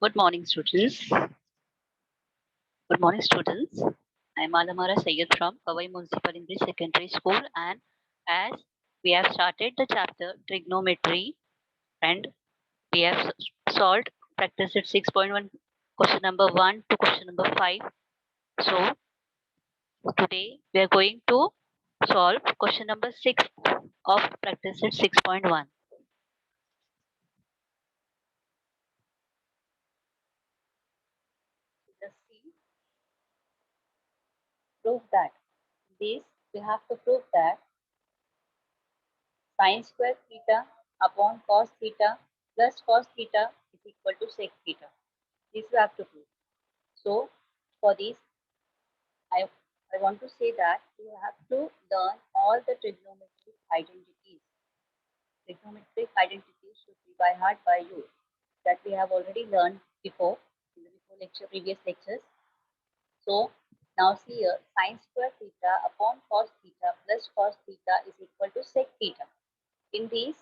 Good morning, students. Good morning, students. I'm Alamara Sayyed from Kawai Municipal English Secondary School, and as we have started the chapter trigonometry and we have solved practice at 6.1 question number 1 to question number 5. So today we are going to solve question number 6 of practice at 6.1. Just see, prove that. This we have to prove that sin square theta upon cos theta plus cos theta is equal to sec theta. This we have to prove. So for this, I, I want to say that you have to learn all the trigonometric identities. Trigonometric identities should be by heart by you that we have already learned before in the previous lectures. So now see here, sin square theta upon cos theta plus cos theta is equal to sec theta. In these,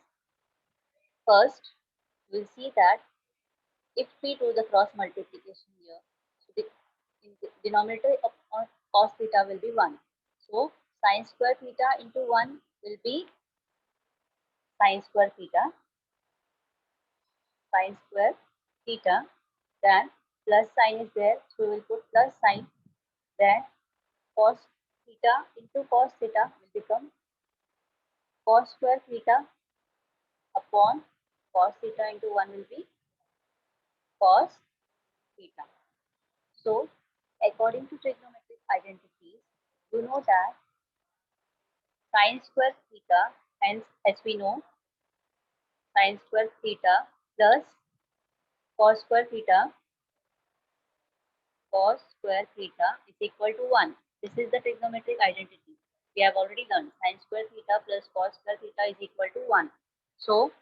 first we'll see that if we do the cross multiplication here, so the, in the denominator of cos theta will be 1. So sin square theta into 1 will be sin square theta, sin square theta, then plus sign is there, so we will put plus sign, then cos theta into cos theta will become cos square theta upon cos theta into 1 will be cos theta. So according to trigonometric identities, you know that sin square theta, hence as we know, sin square theta plus cos square theta, cos square theta is equal to 1. This is the trigonometric identity. We have already learned sin square theta plus cos square theta is equal to 1. So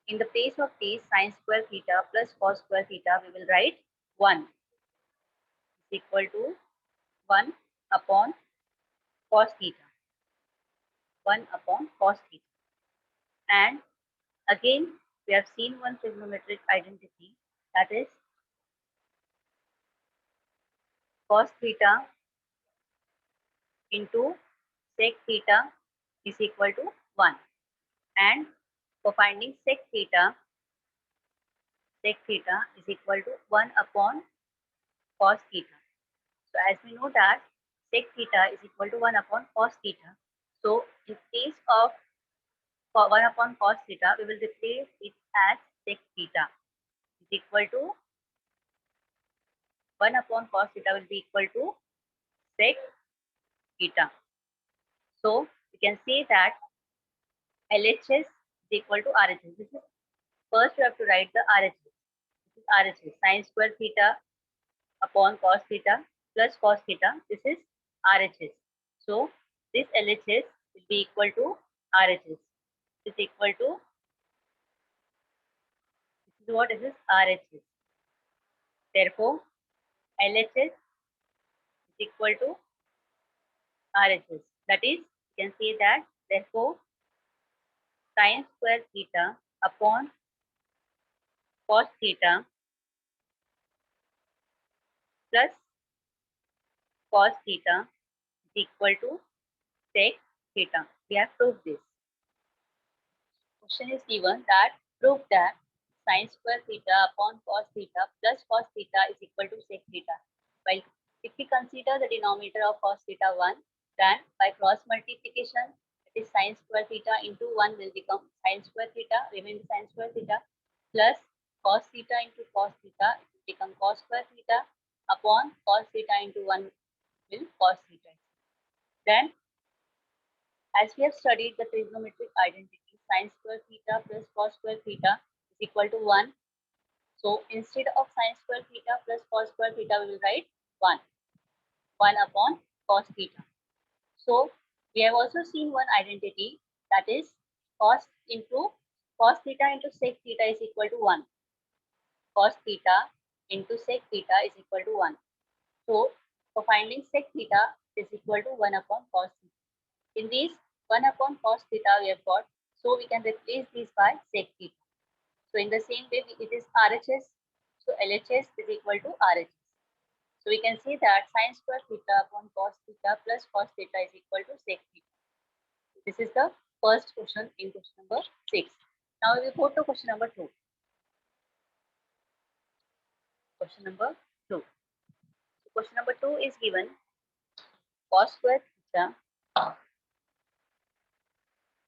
in the place of this sin square theta plus cos square theta, we will write 1 is equal to 1 upon cos theta. 1 upon cos theta. And again, we have seen one trigonometric identity, that is cos theta into sec theta is equal to 1. And for finding sec theta is equal to 1 upon cos theta. So as we know that sec theta is equal to 1 upon cos theta. So in place of 1 upon cos theta, we will replace it as sec theta is equal to 1 upon cos theta will be equal to sec theta. So we can say that LHS is equal to RHS. This is first we have to write the RHS. This is RHS, sin square theta upon cos theta plus cos theta. This is RHS. So this LHS will be equal to RHS. Is equal to, this is what is RHS. Therefore, LHS is equal to RHS. That is, you can say that therefore sin square theta upon cos theta plus cos theta is equal to sec theta. We have proved this. Question is given that prove that sin square theta upon cos theta plus cos theta is equal to sec theta. While if we consider the denominator of cos theta 1, then by cross multiplication, it is sin square theta into 1 will become sin square theta, remain sin square theta, plus cos theta into cos theta, it will become cos square theta upon cos theta into 1 will cos theta. Then as we have studied the trigonometric identity, sin square theta plus cos square theta is equal to 1. So instead of sin square theta plus cos square theta, we will write 1. 1 upon cos theta. So we have also seen one identity, that is cos theta into sec theta is equal to 1. Cos theta into sec theta is equal to 1. So for finding sec theta is equal to 1 upon cos theta. In this 1 upon cos theta we have got, so we can replace this by sec theta. So in the same way it is RHS. So LHS is equal to RHS. So we can see that sin square theta upon cos theta plus cos theta is equal to sec theta. This is the first question in question number 6. Now we go to question number 2. Question number 2. So question number 2 is given cos square theta.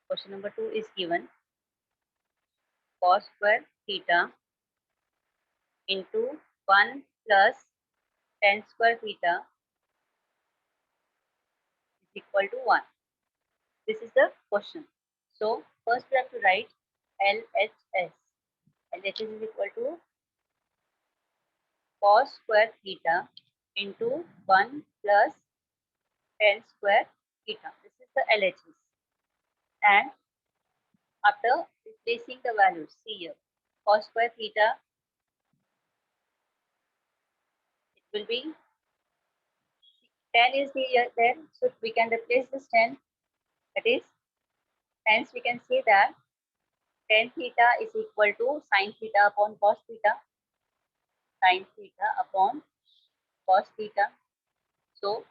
Question number 2 is given cos square theta into 1 plus tan square theta is equal to 1. This is the question. So first we have to write LHS. LHS is equal to cos square theta into 1 plus tan square theta. This is the LHS. And after replacing the values, see here, cos square theta, it will be 10 is there, so we can replace this 10. That is, hence we can say that tan theta is equal to sin theta upon cos theta. Sin theta upon cos theta. So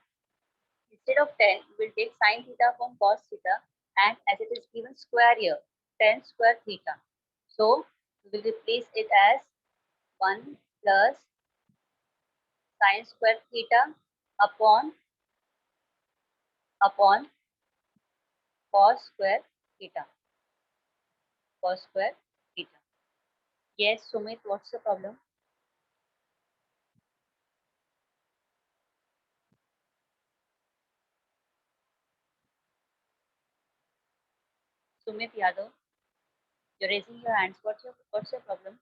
instead of 10, we will take sin theta upon cos theta, and as it is given square here, tan square theta. So we will replace it as 1 plus sin square theta upon cos square theta. Cos square theta. Yes, Sumit, what's the problem? Sumit Yadav, you're raising your hands. What's your problem?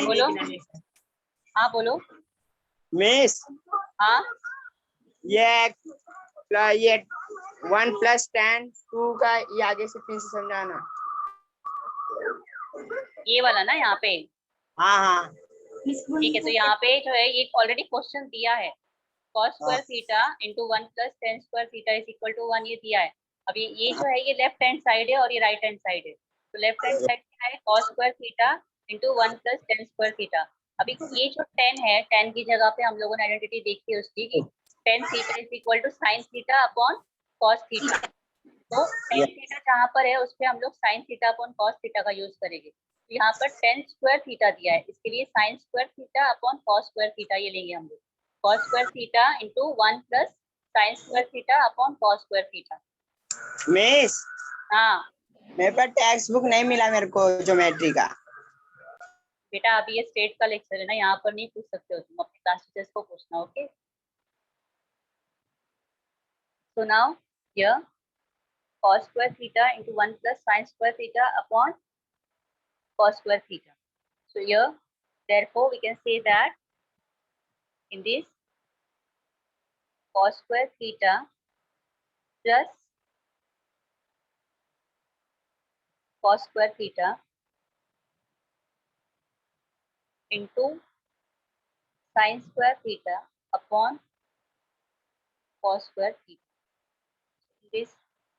बोलो. हाँ बोलो. Miss हाँ ये 1 plus tan 2 का ये आगे से फिर से समझाना. ये वाला ना यहाँ पे. हाँ ठीक है, तो यहाँ पे जो है ये ऑलरेडी क्वेश्चन दिया है. cos square theta into 1 plus tan square theta is equal to 1 ये दिया है. अभी ये जो है ये लेफ्ट हैंड साइड है और ये राइट हैंड साइड है. तो लेफ्ट हैंड साइड क्या है, cos square theta into 1 plus tan square theta. अभी ये जो tan है, tan की जगह पे हम लोगों ने आइडेंटिटी देखी है उसकी कि tan theta is equal to sin theta upon cos theta. तो tan थीटा जहाँ पर है उस पर हम लोग sin theta upon cos theta का यूज करेंगे. तो यहाँ पर tan स्क्वायर थीटा दिया है, इसके लिए sin square theta upon cos square theta ये लेंगे हम लोग. cos square theta into 1 plus sin square theta upon cos square theta. Miss हाँ मेरे पास टेक्स्ट बुक नहीं मिला मेरे को ज्योमेट्री का. बेटा, अभी ये स्टेट का लेक्चर है ना, यहाँ पर नहीं पूछ सकते हो तुम, अपने क्लास टीचर्स को पूछना. Okay, so now here cos square theta into 1 plus sin square theta upon cos square theta. So here, therefore, we can say that in this cos square theta plus cos square theta into sin square theta upon cos square theta. This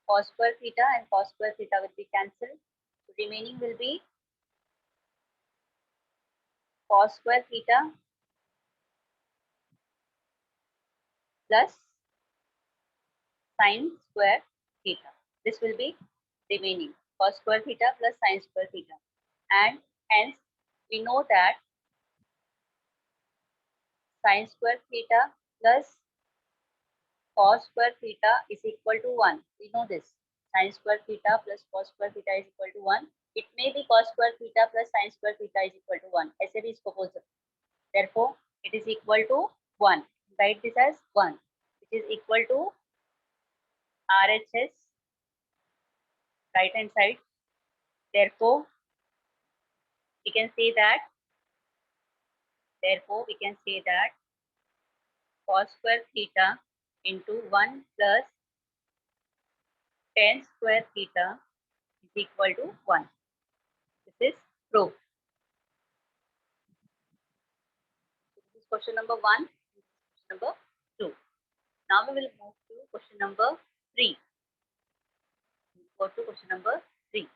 cos square theta and cos square theta will be cancelled. So remaining will be cos square theta plus sin square theta. This will be remaining cos square theta plus sin square theta, and hence we know that sin square theta plus cos square theta is equal to 1. We know this. Sin square theta plus cos square theta is equal to 1. It may be cos square theta plus sin square theta is equal to 1. ऐसे भी इसको बोल सकते. Therefore, it is equal to 1. Write this as 1, which is equal to RHS, right hand side. Therefore, we can say that cos square theta into 1 plus tan square theta is equal to 1. This is proved. This is question number 1. Question number 2. Now we will move to question number 3. Go to question number 3.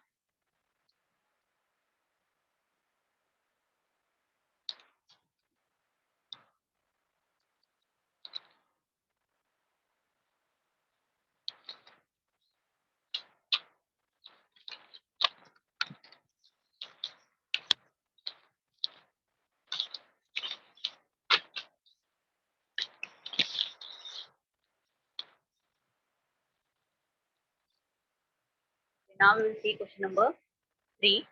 Now we will see question number 3.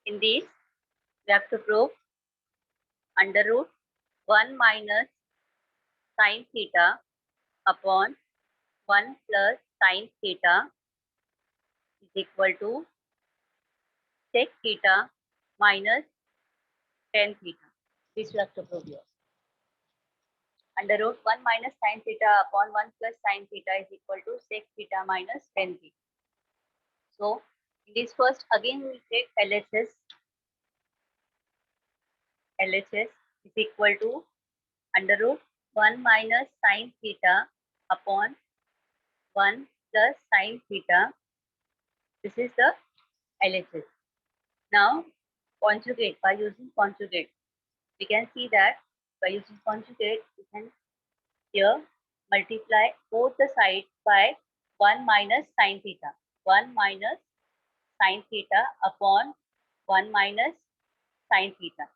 In this, we have to prove under root 1 minus sine theta upon 1 plus sine theta is equal to sec theta minus tan theta. This we have to prove here. Under root 1 minus sine theta upon 1 plus sine theta is equal to sec theta minus tan theta. So, in this first, again we will take LHS. LHS is equal to under root 1 minus sine theta upon 1 plus sine theta. This is the LHS. Now, conjugate, by using conjugate, we can see that by using conjugate, we can here multiply both the sides by 1 minus sine theta. 1 minus sine theta upon 1 minus sine theta.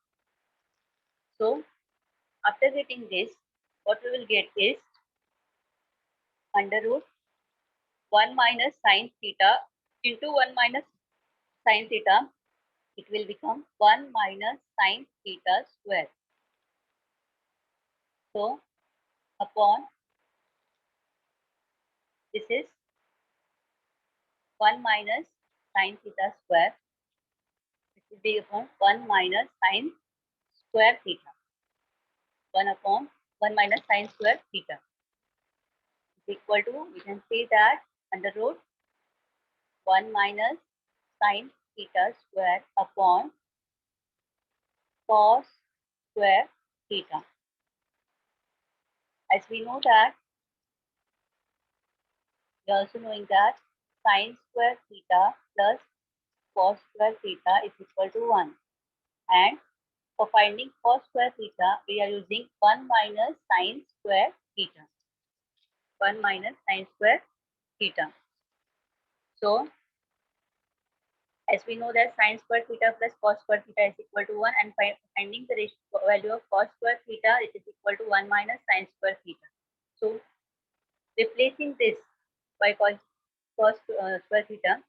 So, after getting this, what we will get is under root 1 minus sine theta into 1 minus sine theta. It will become 1 minus sine theta square. So, upon this is 1 minus sine theta square. This will be upon 1 minus sine square theta. 1 upon 1 minus sine square theta is equal to, we can say that under root 1 minus sine theta square upon cos square theta. As we know that, we are also knowing that sine square theta plus cos square theta is equal to 1. And for finding cos square theta, we are using 1 minus sine square theta. 1 minus sine square theta. So, as we know that sine square theta plus cos square theta is equal to 1, and finding the value of cos square theta, it is equal to 1 minus sine square theta. So, replacing this by cos square theta,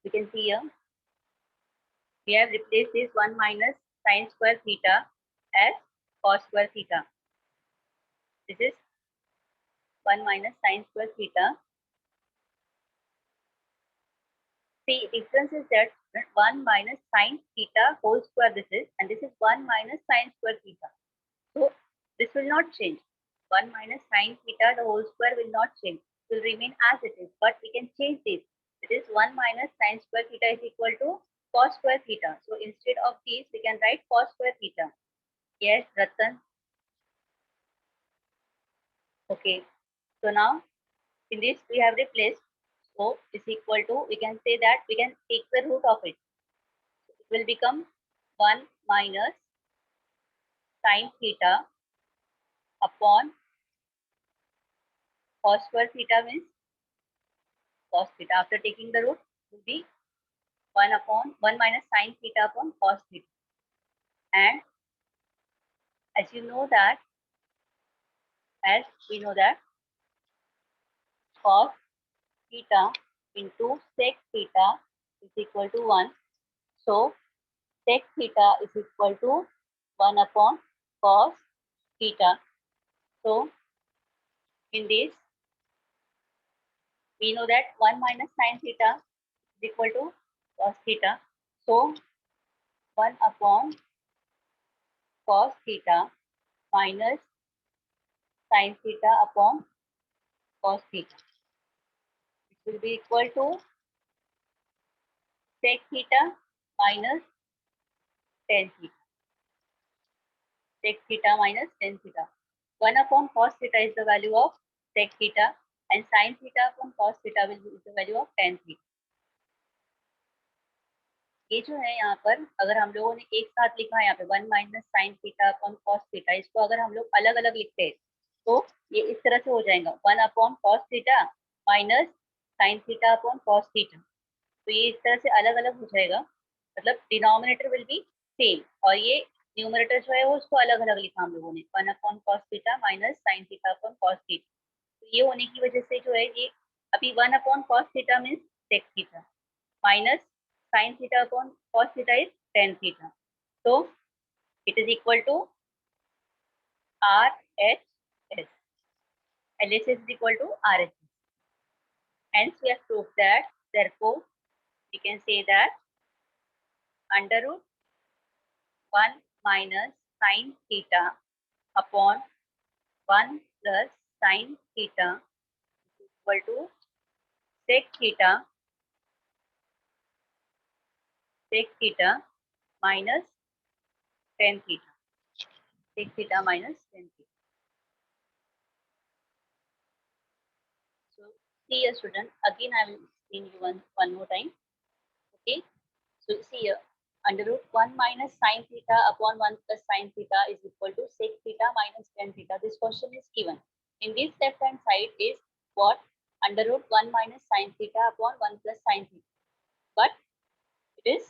we can see here, we have replaced this 1 minus sine square theta as cos square theta. This is 1 minus sine square theta. The difference is that 1 minus sine theta whole square this is, and this is 1 minus sine square theta. So, this will not change. 1 minus sine theta, the whole square will not change. It will remain as it is, but we can change this. It is 1 minus sine square theta is equal to cos square theta. So, instead of this, we can write cos square theta. Yes, Ratan. Okay. So, now, in this, we have replaced. So, is equal to, we can say that we can take the root of it. It will become 1 minus sine theta upon cos square theta means cos theta. After taking the root, it will be 1 upon 1 minus sine theta upon cos theta. And as you know that, as we know that cos theta into sec theta is equal to 1. So, sec theta is equal to 1 upon cos theta. So, in this, we know that 1 minus sine theta is equal to cos theta. So, 1 upon cos theta minus sine theta upon cos theta. It will be equal to sec theta minus tan theta. sec theta minus tan theta. 1 upon cos theta is the value of sec theta and sin theta upon cos theta will be the value of tan theta. ये जो है यहाँ पर अगर हम लोगों ने एक साथ लिखा है यहाँ पे 1 minus sine theta upon cos theta, इसको अगर हम लोग अलग अलग लिखते हैं तो ये इस तरह से हो जाएगा 1 upon cos theta minus sine theta upon cos theta. तो ये इस तरह से अलग अलग हो जाएगा, मतलब डिनोमिनेटर विल बी सेम और ये न्यूमरेटर जो है वो उसको अलग अलग लिखा हम लोगों ने 1 upon cos theta minus sine theta upon cos theta. तो ये होने की वजह से जो है ये अभी 1 upon cos theta means sec theta minus sin theta upon cos theta is tan theta. So it is equal to RHS. LHS is equal to RHS. Hence we have proved that, therefore we can say that under root 1 minus sin theta upon 1 plus sin theta is equal to sec theta minus tan theta. Sec theta minus tan theta. So see here student, again I will explain you one more time. Okay, so see here, under root 1 minus sin theta upon 1 plus sin theta is equal to sec theta minus tan theta. This question is given. In this left hand side is what? Under root 1 minus sin theta upon 1 plus sin theta. But it is,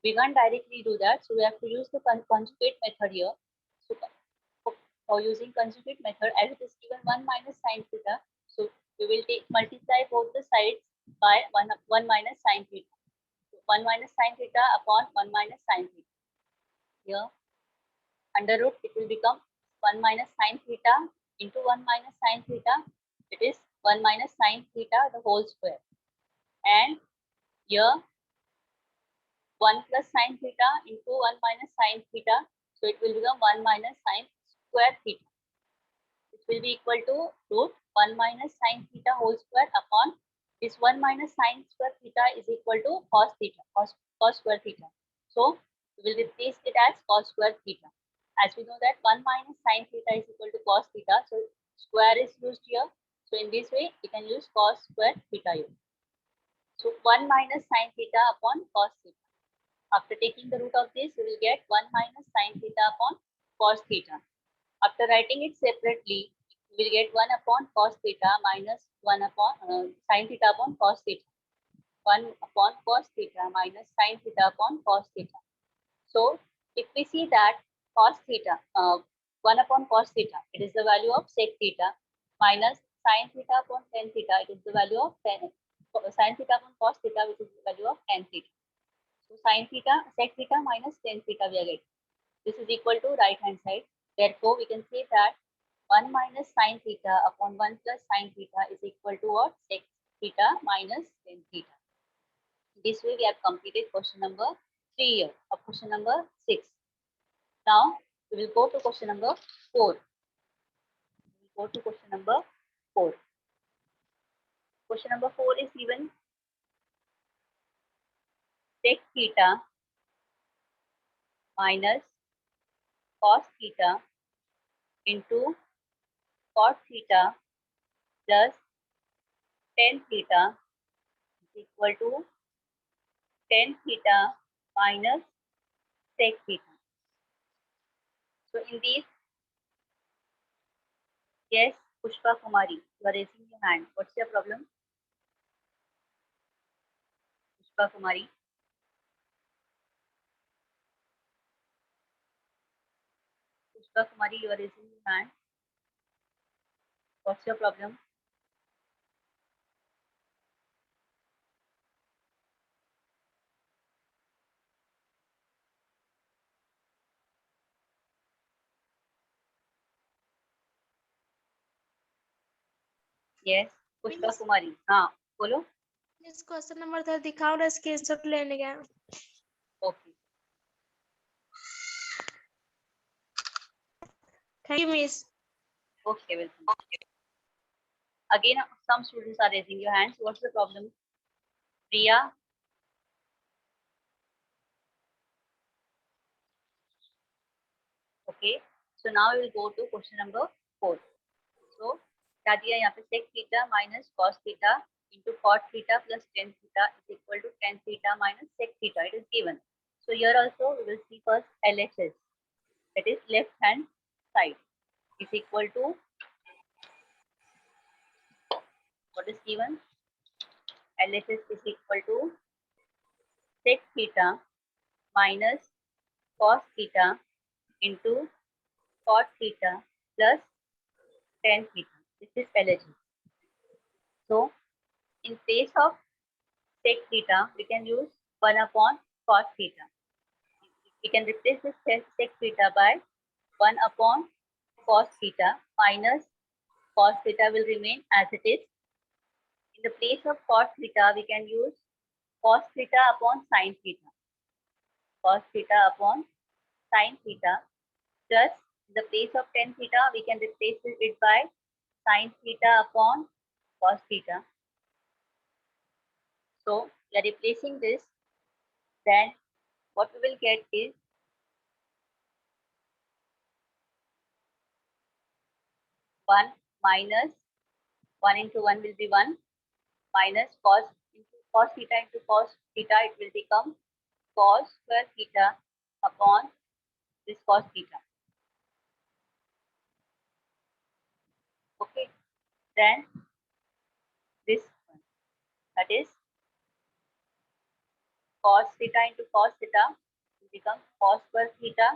we can't directly do that, so we have to use the conjugate method here. So for using conjugate method, as it is given 1 minus sin theta, so we will take multiply both the sides by 1 minus sin theta. So 1 minus sin theta upon 1 minus sin theta. Here under root it will become 1 minus sin theta into 1 minus sin theta. It is 1 minus sin theta the whole square. And here 1 plus sin theta into 1 minus sin theta. So it will become 1 minus sin square theta. It will be equal to root 1 minus sin theta whole square upon this 1 minus sin square theta is equal to cos theta, cos square theta. So we will replace it as cos square theta. As we know that 1 minus sin theta is equal to cos theta, so square is used here. So in this way, you can use cos square theta here. So 1 minus sin theta upon cos theta. After taking the root of this, we will get 1 minus sin theta upon cos theta. After writing it separately, we will get 1 upon cos theta minus 1 upon sin theta upon cos theta. 1 upon cos theta minus sin theta upon cos theta. So if we see that cos theta, 1 upon cos theta, it is the value of sec theta minus sin theta upon tan theta, it is the value of sin theta upon cos theta, which is the value of tan theta. So sin theta, sec theta minus tan theta we are getting. This is equal to right hand side. Therefore, we can say that 1 minus sin theta upon 1 plus sin theta is equal to what? Sec theta minus tan theta. This way we have completed question number 3 here of question number 6. Now we will go to question number 4. We will go to question number 4. Question number 4 is given sec theta minus cos theta into cot theta plus tan theta is equal to tan theta minus sec theta. So in this, yes, Pushpa Kumari, you are raising your hand. What's your problem? Pushpa Kumari. Pushpa Kumari, you are raising your hand. What's your problem? Yes, Pushpa Kumari. हाँ, बोलो. इस question number 3 दिखाओ ना, screenshot लेने गया. Okay. Thank you miss. Okay, welcome. Again, some students are raising your hands. What's the problem? Priya? Okay. So now we will go to question number 4. So क्या दिया यहाँ पे sec theta minus cos theta into cot theta plus tan theta is equal to tan theta minus sec theta. It is given. So here also we will see first LHS, that is left hand side, is equal to what is given? LHS is equal to sec theta minus cos theta into cot theta plus tan theta. This is LHS. So in place of sec theta, we can use 1 upon cos theta. We can replace this sec theta by 1 upon cos theta minus cos theta will remain as it is. In the place of cos theta, we can use cos theta upon sin theta. Cos theta upon sin theta plus in the place of tan theta, we can replace it by sin theta upon cos theta. So we are replacing this, then what we will get is 1 minus 1 into 1 will be 1 minus cos theta into cos theta, it will become cos square theta upon this cos theta. Okay, then this one, that is cos theta into cos theta will become cos square theta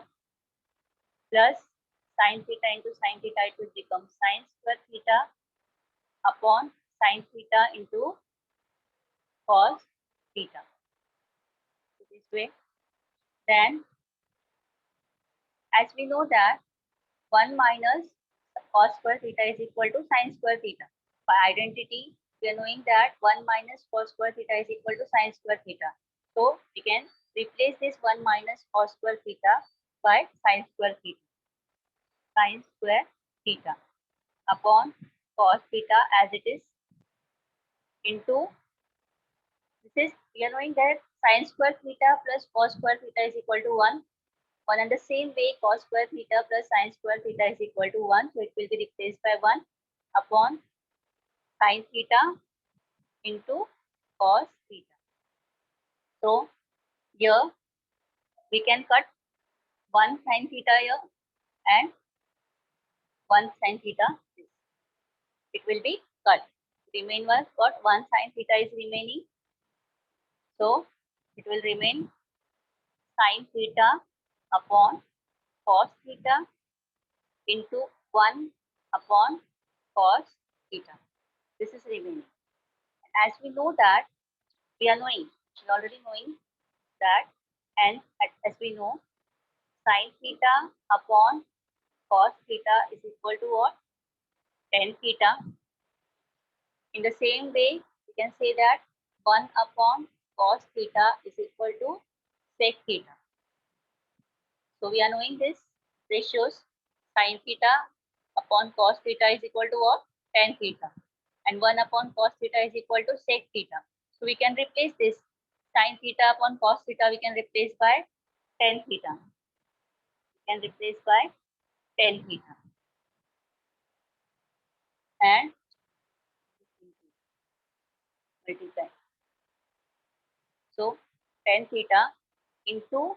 plus sin theta into sin theta, it will become sin square theta upon sin theta into cos theta. So this way, then as we know that 1 minus cos square theta is equal to sin square theta. By identity, we are knowing that 1 minus cos square theta is equal to sin square theta. So we can replace this 1 minus cos square theta by sin square theta. Sin square theta upon cos theta as it is into, this is, we are knowing that sin square theta plus cos square theta is equal to 1. One and the same way, cos square theta plus sin square theta is equal to 1. So it will be replaced by 1 upon sin theta into cos theta. So here we can cut 1 sin theta here and 1 sin theta. It will be cut. Remain was what? 1 sin theta is remaining. So it will remain sin theta upon cos theta into 1 upon cos theta. This is remaining. As we know that, we are already knowing that, and as we know, sin theta upon cos theta is equal to what? Tan theta. In the same way, we can say that 1 upon cos theta is equal to sec theta. So we are knowing this ratios. Sin theta upon cos theta is equal to what? Tan theta. And 1 upon cos theta is equal to sec theta. So we can replace this sin theta upon cos theta, we can replace by tan theta. We can replace by tan theta. And multiply. So tan theta into,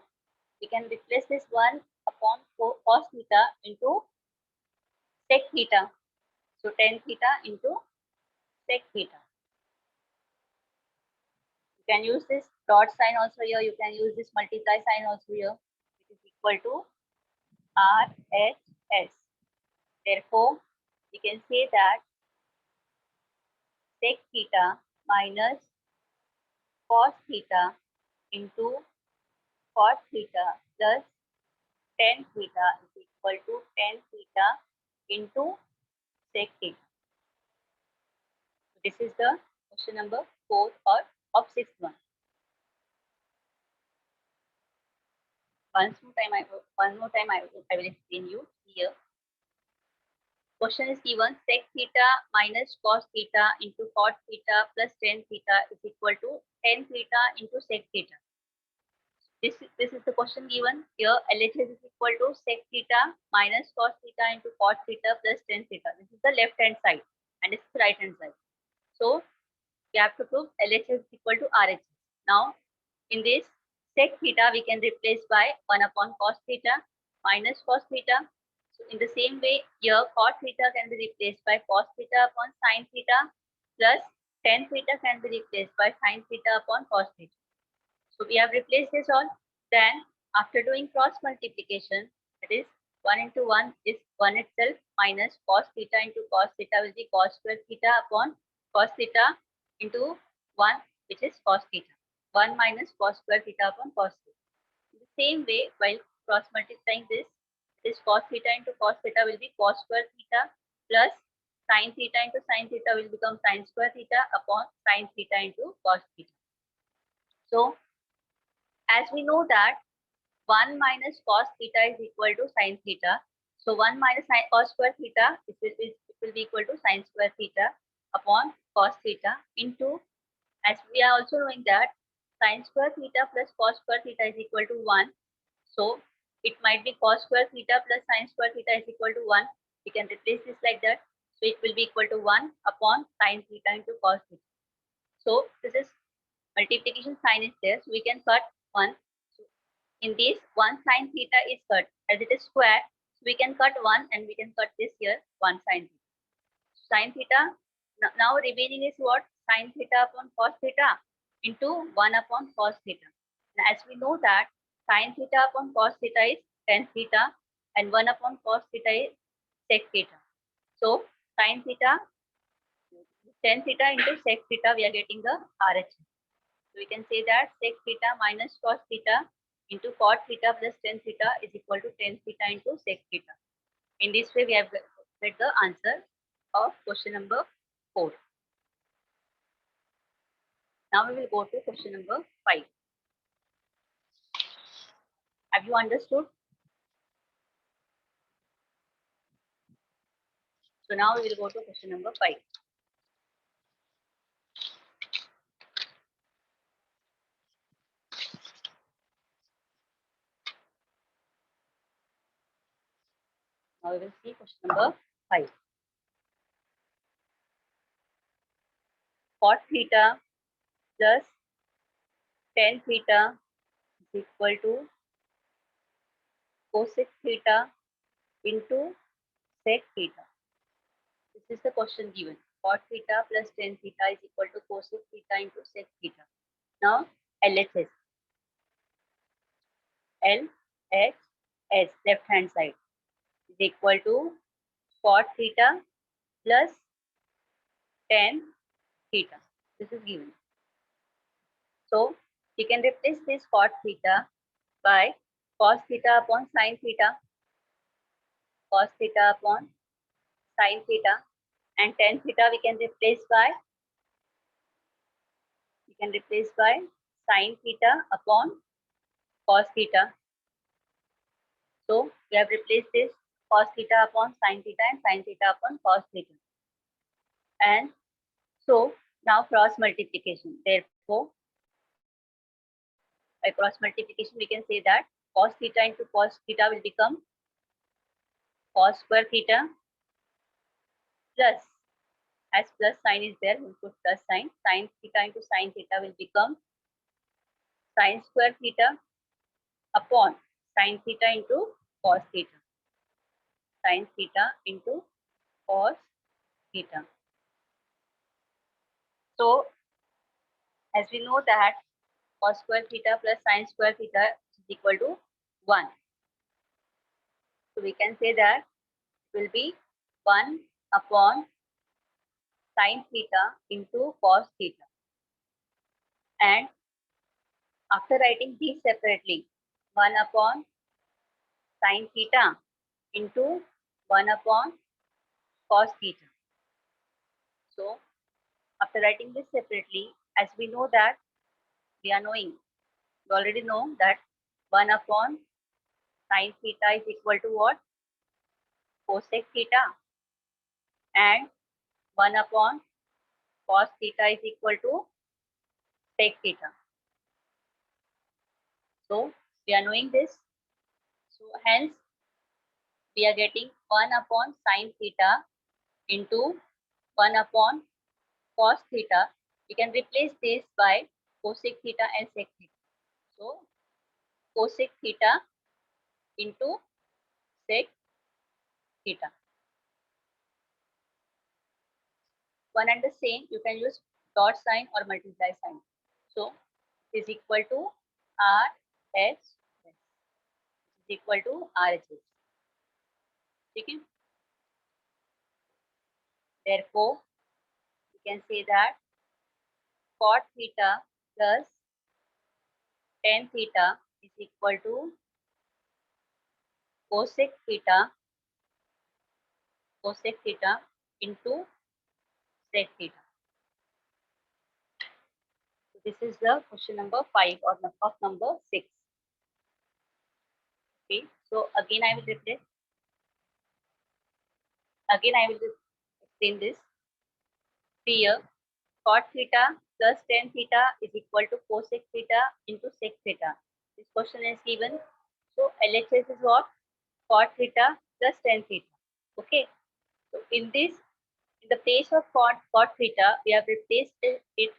we can replace this 1 upon cos theta into sec theta. So tan theta into sec theta. You can use this dot sign also here. You can use this multiply sign also here. It is equal to RHS. Therefore, we can say that sec theta minus cos theta into cos theta plus tan theta is equal to tan theta into sec theta. So this is the question number 4 or of 6th one. One more time I will explain you here. Question is given, sec theta minus cos theta into cot theta plus tan theta is equal to tan theta into sec theta. This is the question given here. LHS is equal to sec theta minus cos theta into cot theta plus tan theta. This is the left hand side and this is the right hand side. So we have to prove LHS is equal to RHS. Now in this sec theta we can replace by 1 upon cos theta minus cos theta. So in the same way here cot theta can be replaced by cos theta upon sin theta plus tan theta can be replaced by sin theta upon cos theta. So we have replaced this all. Then after doing cross multiplication, that is 1 into 1 is 1 itself minus cos theta into cos theta will be cos square theta upon cos theta into 1 which is cos theta. 1 minus cos square theta upon cos theta. In the same way, while cross multiplying this cos theta into cos theta will be cos square theta plus sin theta into sin theta will become sin square theta upon sin theta into cos theta. So as we know that 1 minus cos theta is equal to sin theta. So 1 minus cos square theta it will be equal to sin square theta upon cos theta into, as we are also knowing that sin square theta plus cos square theta is equal to 1. So it might be cos square theta plus sin square theta is equal to 1. We can replace this like that. So it will be equal to 1 upon sin theta into cos theta. So this is multiplication sign is there. So we can cut 1. So in this 1 sin theta is cut as it is square. So we can cut 1 and we can cut this here 1 sin theta. Sin theta now remaining is what? Sin theta upon cos theta into 1 upon cos theta. And as we know that sin theta upon cos theta is tan theta and 1 upon cos theta is sec theta. So sin theta, tan theta into sec theta, we are getting the RHS. So we can say that sec theta minus cos theta into cot theta plus tan theta is equal to tan theta into sec theta. In this way, we have get the answer of question number 4. Now we will go to question number 5. Have you understood? So now we will go to question number 5. Now we will see question number 5. Cot theta plus tan theta is equal to cosec theta into sec theta. This is the question given. Cot theta plus tan theta is equal to cosec theta into sec theta. Now LHS. LHS left hand side is equal to cot theta plus tan theta. This is given. So we can replace this cot theta by cos theta upon sin theta, cos theta upon sin theta, and tan theta we can replace by sin theta upon cos theta. So we have replaced this cos theta upon sin theta and sin theta upon cos theta. And so now cross multiplication. Therefore, by cross multiplication, we can say that cos theta into cos theta will become cos square theta plus, as plus sign is there, we'll put plus sign. Sin theta into sin theta will become sin square theta upon sin theta into cos theta. Sin theta into cos theta. So, as we know that cos square theta plus sin square theta is equal to 1. So we can say that will be 1 upon sin theta into cos theta. And after writing these separately, 1 upon sin theta into 1 upon cos theta. So after writing this separately, as we know that we already know that 1 upon sin theta is equal to what? Cosec theta, and 1 upon cos theta is equal to sec theta. So we are knowing this. So hence we are getting 1 upon sine theta into 1 upon cos theta. We can replace this by cosec theta and sec theta. So cosec theta into sec theta. One and the same, you can use dot sign or multiply sign. So is equal to RHS is equal to RHS. Okay? Therefore, we can say that cot theta plus tan theta is equal to cosec theta into sec theta. So this is the question number 5 or of number 6. Okay, so again I will replace. Again I will explain this. Here, cot theta plus tan theta is equal to cosec theta into sec theta. This question is given. So LHS is what? Cot theta plus tan theta. Okay. So in the place of cot theta, we have replaced it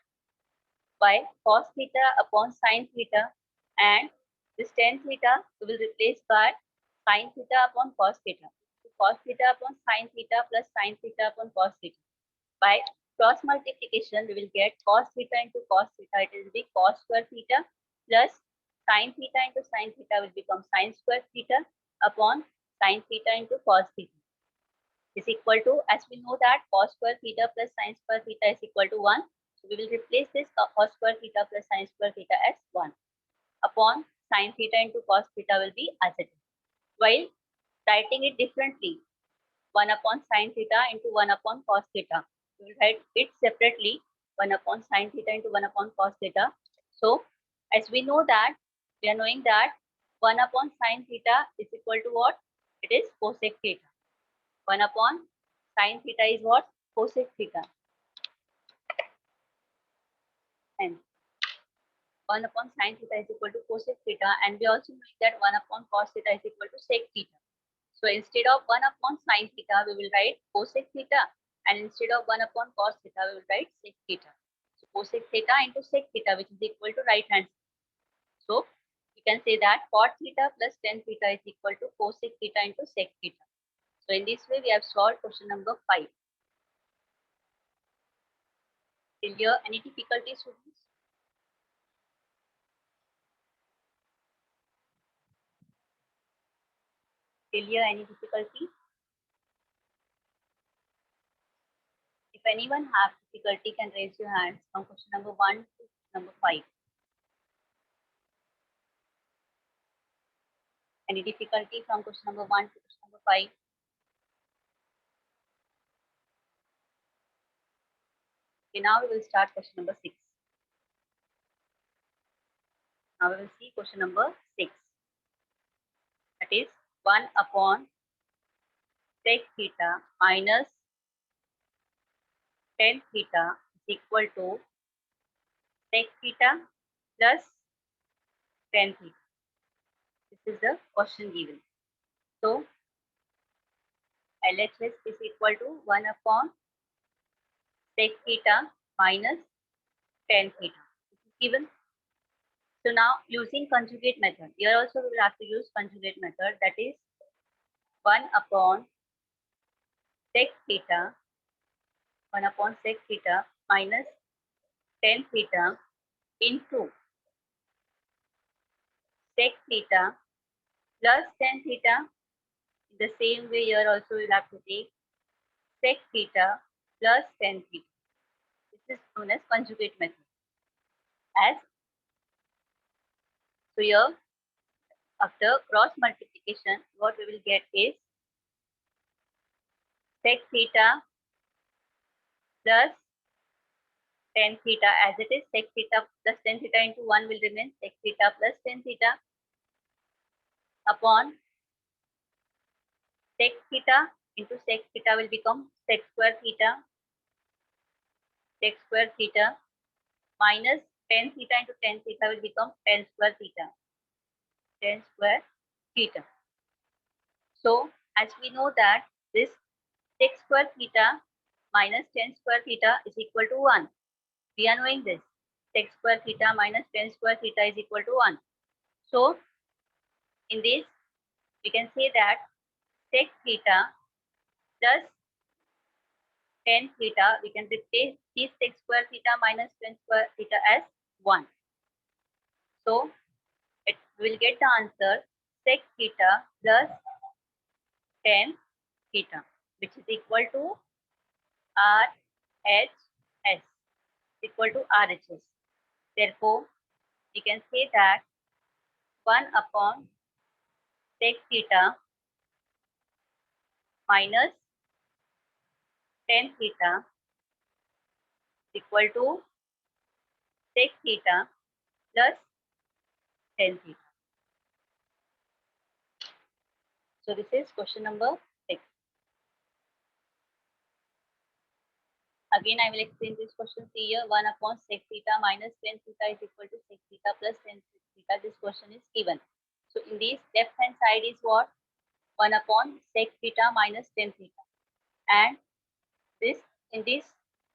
by cos theta upon sine theta, and this tan theta we will replace by sine theta upon cos theta. So cos theta upon sine theta plus sine theta upon cos theta. By cross multiplication, we will get cos theta into cos theta. It will be cos square theta plus sine theta into sine theta will become sine square theta upon sine theta into cos theta is equal to, as we know that cos square theta plus sine square theta is equal to 1. So we will replace this cos square theta plus sine square theta as 1 upon sine theta into cos theta will be as it is. While writing it differently, 1 upon sine theta into 1 upon cos theta. We will write it separately, 1 upon sine theta into 1 upon cos theta. So as we know that, we are knowing that 1 upon sine theta is equal to what? It is cosec theta. 1 upon sine theta is what? Cosec theta. And 1 upon sine theta is equal to cosec theta. And we also know that 1 upon cos theta is equal to sec theta. So instead of 1 upon sine theta, we will write cosec theta. And instead of 1 upon cos theta, we will write sec theta. So cosec theta into sec theta, which is equal to right hand. So we can say that cot theta plus tan theta is equal to cosec theta into sec theta. So in this way, we have solved question number 5. Till here, any difficulties, students? Till here, any difficulty? If anyone has difficulty, can raise your hands from question number 1 to number 5. Any difficulty from question number 1 to question number 5? Okay, now we will start question number 6. Now we will see question number 6. That is 1 upon sec theta minus tan theta is equal to sec theta plus tan theta. This is the question given. So LHS is equal to 1 upon sec theta minus tan theta. This is given. So now using conjugate method, here also we will have to use conjugate method, that is 1 upon sec theta minus tan theta into sec theta plus tan theta. In the same way here also we will have to take sec theta plus tan theta. This is known as conjugate method. So here after cross multiplication, what we will get is sec theta plus tan theta, as it is sec theta plus tan theta into 1 will remain sec theta plus tan theta upon sec theta into sec theta will become sec square theta minus tan theta into tan theta will become tan square theta. tan square theta. So as we know that this sec square theta minus tan square theta is equal to 1. We are knowing this. Sec square theta minus tan square theta is equal to 1. So in this, we can say that sec theta plus tan theta, we can replace this sec square theta minus tan square theta as 1. So it will get the answer sec theta plus tan theta, which is equal to RHS, equal to RHS. Therefore, we can say that 1 upon sec theta minus tan theta equal to sec theta plus tan theta. So this is question number 6. Again, I will explain this question. See here, 1 upon sec theta minus tan theta is equal to sec theta plus tan theta. This question is given. So in this left hand side is what? 1 upon sec theta minus tan theta. And this in this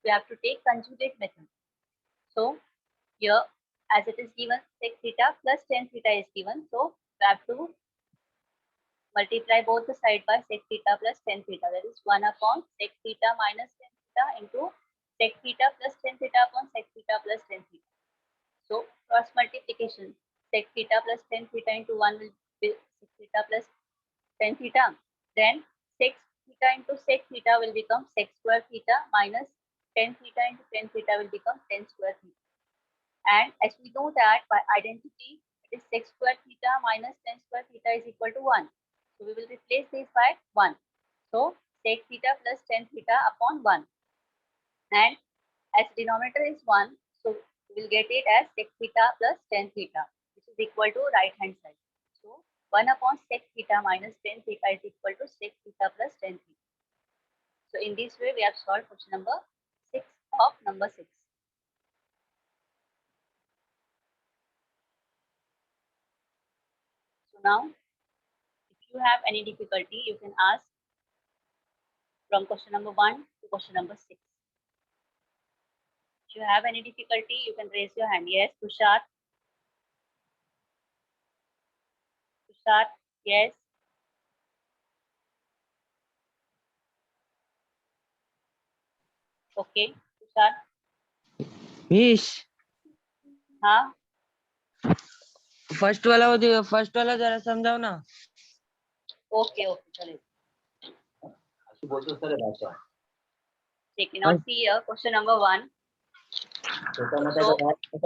we have to take conjugate method. So here as it is given sec theta plus tan theta is given. So we have to multiply both the side by sec theta plus tan theta. That is 1 upon sec theta minus tan theta into sec theta plus tan theta upon sec theta plus tan theta. So cross multiplication, sec theta plus tan theta into 1 will be sec theta plus tan theta. Then sec theta into sec theta will become sec square theta minus tan theta into tan theta will become tan square theta. And as we know that by identity, it is sec square theta minus tan square theta is equal to 1. So we will replace this by 1. So sec theta plus tan theta upon 1. And as denominator is 1, so we will get it as sec theta plus tan theta, which is equal to right hand side. So 1 upon sec theta minus tan theta is equal to sec theta plus tan theta. So in this way, we have solved question number 6 of number 6. So now, if you have any difficulty, you can ask from question number 1 to question number 6. If you have any difficulty, you can raise your hand. Yes, Tushar. Tushar, yes. Okay, Tushar. Miss हाँ, first वाला जरा समझाओ ना. okay, चलिए. Now see here, question number 1. So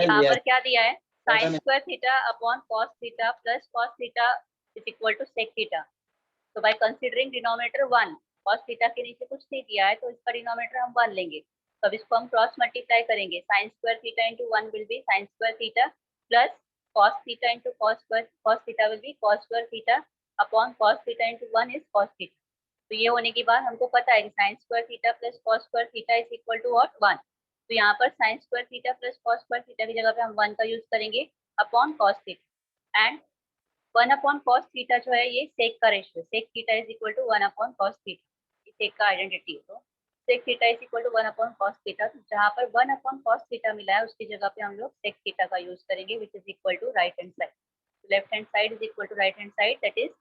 यहाँ पर क्या दिया है? Sin square theta upon cos theta plus cos theta is equal to sec theta. So by considering denominator 1, cos theta के नीचे कुछ नहीं दिया है, तो इसका denominator हम 1 लेंगे. तो अब इसको हम क्रॉस मल्टीप्लाई करेंगे. Sin square theta into 1 will be sin square theta plus cos theta into cos theta will be cos square theta upon cos theta into 1 is cos theta. तो ये होने के बाद हमको पता है कि sin square theta plus cos square theta is equal to what? 1. तो यहाँ पर sin square theta plus cos square theta की जगह पे हम 1 का यूज करेंगे upon cos theta. And 1 upon cos theta जो है ये sec का ratio, sec theta is equal to 1 upon cos theta. ये sec का आइडेंटिटी है. तो sec theta is equal to 1 upon cos theta. तो जहाँ पर 1 अपॉन cos theta मिला है उसकी जगह पे हम लोग sec theta का यूज करेंगे, which is equal to right hand side. Left hand side is equal to right hand side, that is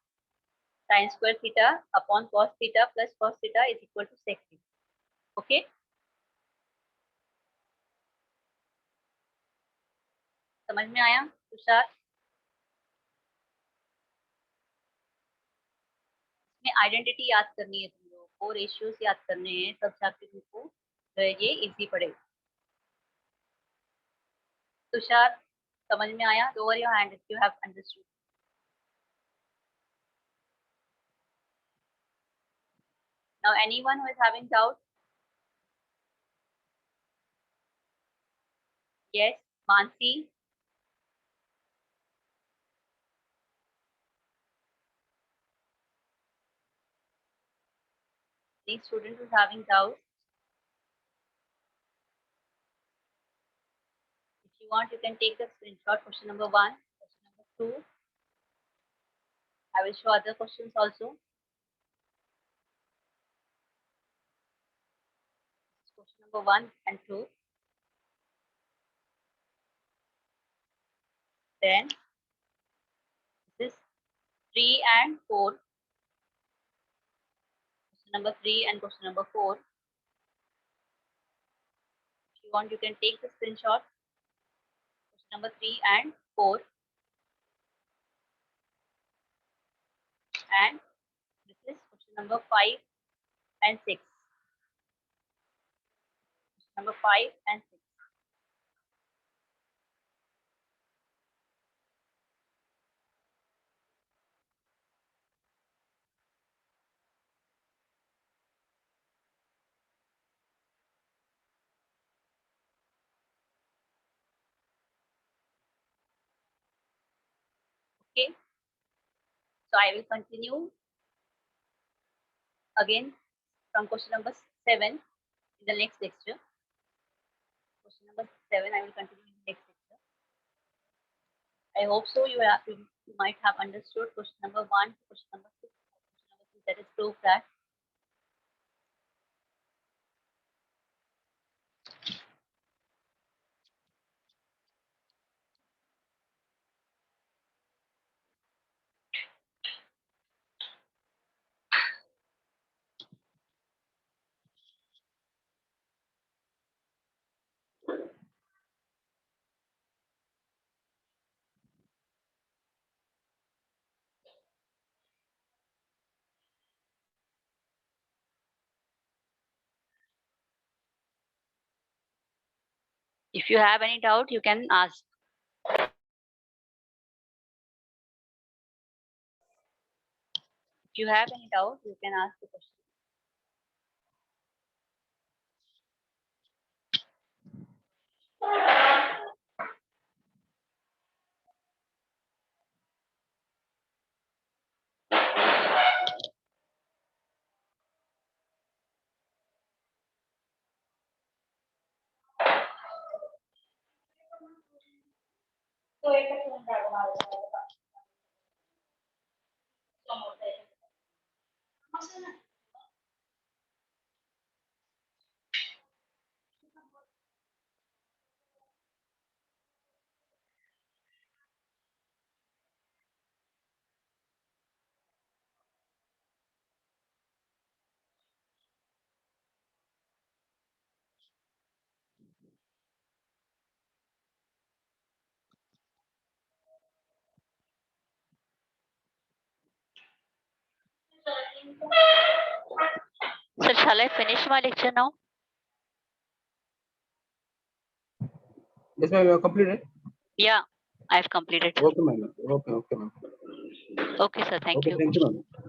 sin square theta upon cos theta plus cos theta is equal to sec theta. Okay. समझ में आया तुषार? इसमें identity याद करनी है तुम लोगों को, रेशियोज याद करने हैं, सब छात्र को जो है ये इजी पड़ेगा. तुषार समझ में आया? Lower your hand if you have understood. Now anyone who is having doubt? Yes, Mansi. Any student who is having doubt? If you want, you can take the screenshot. Question number 1, question number 2. I will show other questions also. Question number 1 and 2. Then this is 3 and 4. Question number 3 and question number 4. If you want, you can take the screenshot. Question number 3 and 4. And this is question number 5 and 6. Question number 5 and 6. Okay. So I will continue again from question number 7 in the next lecture. Question number 7 I will continue in the next lecture. I hope so. You might have understood question number 1, question number 6, question number 3. That is proof that if you have any doubt, you can ask. If you have any doubt, you can ask the question. Sir, shall I finish my lecture now? Yes, ma'am, you have completed? Yeah, I've completed. Okay, ma'am. Okay, ma'am. Okay, sir. Thank Okay, you. thank you, ma'am.